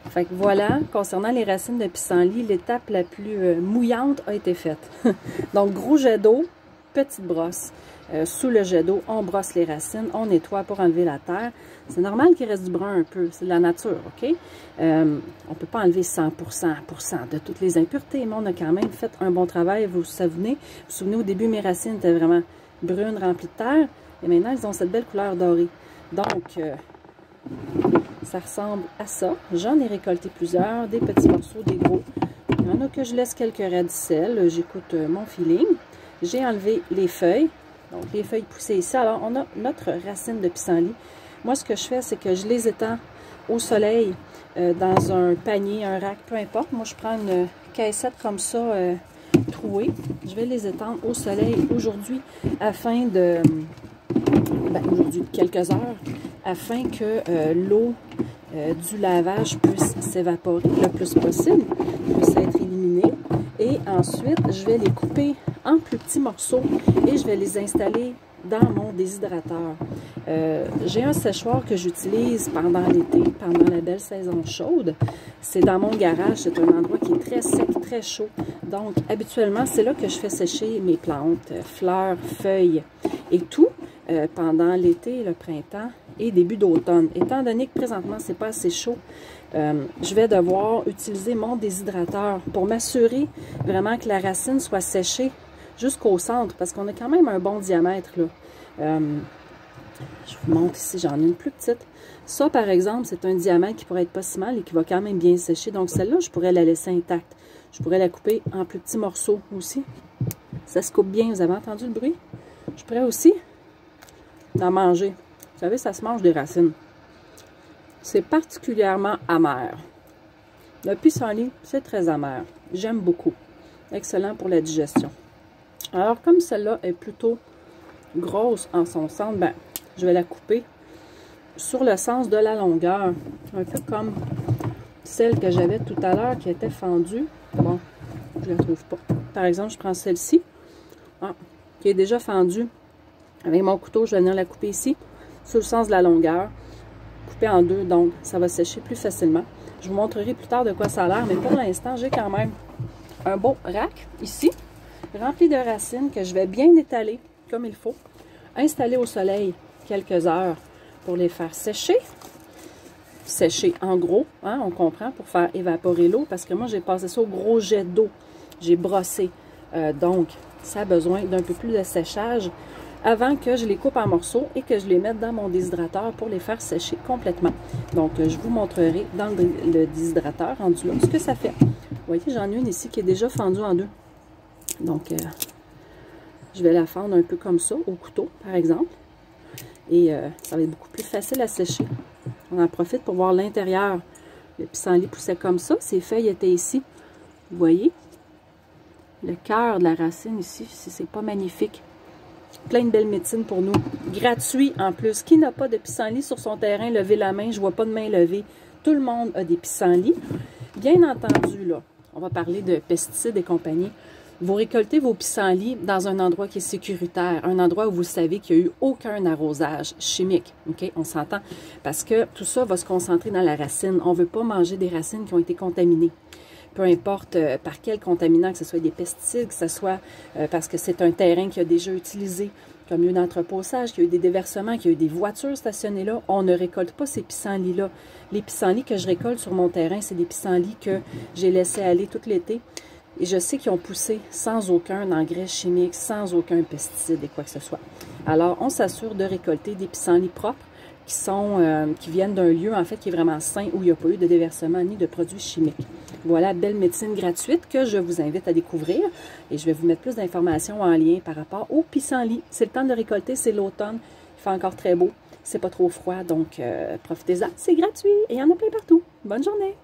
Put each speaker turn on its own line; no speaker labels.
Fait que voilà, concernant les racines de pissenlit, l'étape la plus mouillante a été faite. Donc, gros jet d'eau, petite brosse. Sous le jet d'eau, on brosse les racines, on nettoie pour enlever la terre. C'est normal qu'il reste du brun un peu, c'est de la nature, OK? On ne peut pas enlever 100% de toutes les impuretés, mais on a quand même fait un bon travail. Vous vous souvenez au début, mes racines étaient vraiment brunes, remplies de terre, et maintenant, elles ont cette belle couleur dorée. Donc, ça ressemble à ça. J'en ai récolté plusieurs, des petits morceaux, des gros. Il y en a que je laisse quelques radicelles, j'écoute mon feeling. J'ai enlevé les feuilles. Donc, les feuilles poussées ici. Alors, on a notre racine de pissenlit. Moi, ce que je fais, c'est que je les étends au soleil dans un panier, un rack, peu importe. Moi, je prends une caissette comme ça, trouée. Je vais les étendre au soleil aujourd'hui afin de... aujourd'hui, quelques heures, afin que l'eau du lavage puisse s'évaporer le plus possible, puisse être éliminée. Et ensuite, je vais les couper en plus petits morceaux et je vais les installer dans mon déshydrateur. J'ai un séchoir que j'utilise pendant l'été, pendant la belle saison chaude. C'est dans mon garage, c'est un endroit qui est très sec, très chaud. Donc, habituellement, c'est là que je fais sécher mes plantes, fleurs, feuilles et tout pendant l'été, le printemps et début d'automne. Étant donné que présentement, c'est pas assez chaud, je vais devoir utiliser mon déshydrateur pour m'assurer vraiment que la racine soit séchée jusqu'au centre, parce qu'on a quand même un bon diamètre, là. Je vous montre ici, j'en ai une plus petite. Ça, par exemple, c'est un diamètre qui pourrait être pas si mal et qui va quand même bien sécher. Donc, celle-là, je pourrais la laisser intacte. Je pourrais la couper en plus petits morceaux aussi. Ça se coupe bien, vous avez entendu le bruit? Je pourrais aussi en manger. Vous savez, ça se mange des racines. C'est particulièrement amer. Le pissenlit, c'est très amer. J'aime beaucoup. Excellent pour la digestion. Alors, comme celle-là est plutôt grosse en son centre, ben, je vais la couper sur le sens de la longueur. Un peu comme celle que j'avais tout à l'heure qui était fendue. Bon, je ne la trouve pas. Par exemple, je prends celle-ci, qui est déjà fendue. Avec mon couteau, je vais venir la couper ici, sur le sens de la longueur. Couper en deux, donc ça va sécher plus facilement. Je vous montrerai plus tard de quoi ça a l'air, mais pour l'instant, j'ai quand même un beau rack ici, rempli de racines que je vais bien étaler comme il faut, installer au soleil quelques heures pour les faire sécher. Sécher en gros, hein, on comprend, pour faire évaporer l'eau, parce que moi j'ai passé ça au gros jet d'eau, j'ai brossé, donc ça a besoin d'un peu plus de séchage avant que je les coupe en morceaux et que je les mette dans mon déshydrateur pour les faire sécher complètement. Donc je vous montrerai dans le déshydrateur rendu là ce que ça fait. Vous voyez, j'en ai une ici qui est déjà fendue en deux. Donc, je vais la fendre un peu comme ça, au couteau, par exemple. Et ça va être beaucoup plus facile à sécher. On en profite pour voir l'intérieur. Le pissenlit poussait comme ça. Ses feuilles étaient ici. Vous voyez? Le cœur de la racine ici, c'est pas magnifique. Plein de belles médecines pour nous. Gratuit en plus. Qui n'a pas de pissenlit sur son terrain? Levez la main. Je vois pas de main levée. Tout le monde a des pissenlits. Bien entendu, là, on va parler de pesticides et compagnie. Vous récoltez vos pissenlits dans un endroit qui est sécuritaire, un endroit où vous savez qu'il n'y a eu aucun arrosage chimique. OK? On s'entend? Parce que tout ça va se concentrer dans la racine. On ne veut pas manger des racines qui ont été contaminées. Peu importe par quel contaminant, que ce soit des pesticides, que ce soit parce que c'est un terrain qui a déjà utilisé comme lieu d'entreposage, qu'il y a eu des déversements, qu'il y a eu des voitures stationnées là, on ne récolte pas ces pissenlits-là. Les pissenlits que je récolte sur mon terrain, c'est des pissenlits que j'ai laissés aller tout l'été. Et je sais qu'ils ont poussé sans aucun engrais chimique, sans aucun pesticide et quoi que ce soit. Alors, on s'assure de récolter des pissenlits propres qui viennent d'un lieu, en fait, qui est vraiment sain, où il n'y a pas eu de déversement ni de produits chimiques. Voilà, belle médecine gratuite que je vous invite à découvrir. Et je vais vous mettre plus d'informations en lien par rapport aux pissenlits. C'est le temps de récolter, c'est l'automne. Il fait encore très beau. C'est pas trop froid, donc profitez-en. C'est gratuit et il y en a plein partout. Bonne journée!